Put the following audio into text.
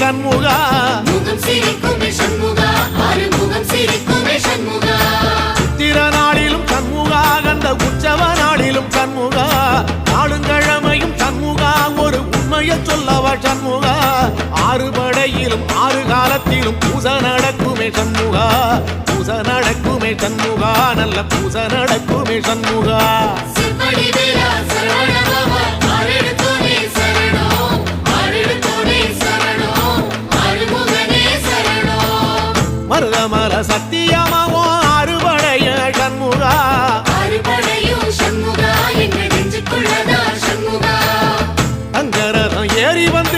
சண்முகா முகம் சிரிக்குமே சண்முகா ஆறுமுகம் சிரிக்குமே சண்முகா சித்திர நாளிலும் சண்முகா கந்த உற்சவ நாளிலும் சண்முகா நாளுங்கிழமையும் சண்முகா ஒரு உண்மையை சொல்லவா சண்முகா ஆறு படையிலும் ஆறு காலத்திலும் பூசை நடக்குமே சண்முகா பூசை நடக்குமே சண்முகா நல்ல பூசை நடக்குமே சண்முகா சிவடி வேலா சரவணபவா ஆரெடுத்தோனே சரணம் ஆரெடுத்தோனே சரணம் ஆறுமுகனே சரணம் மருதமல சத்தியமாவோ ஆறுபடைய சண்முகா ஆறுபடையும் சண்முகா எங்கள் நெஞ்சுக்குள்ளதா சண்முகா அங்கரதம் ஏறி வந்து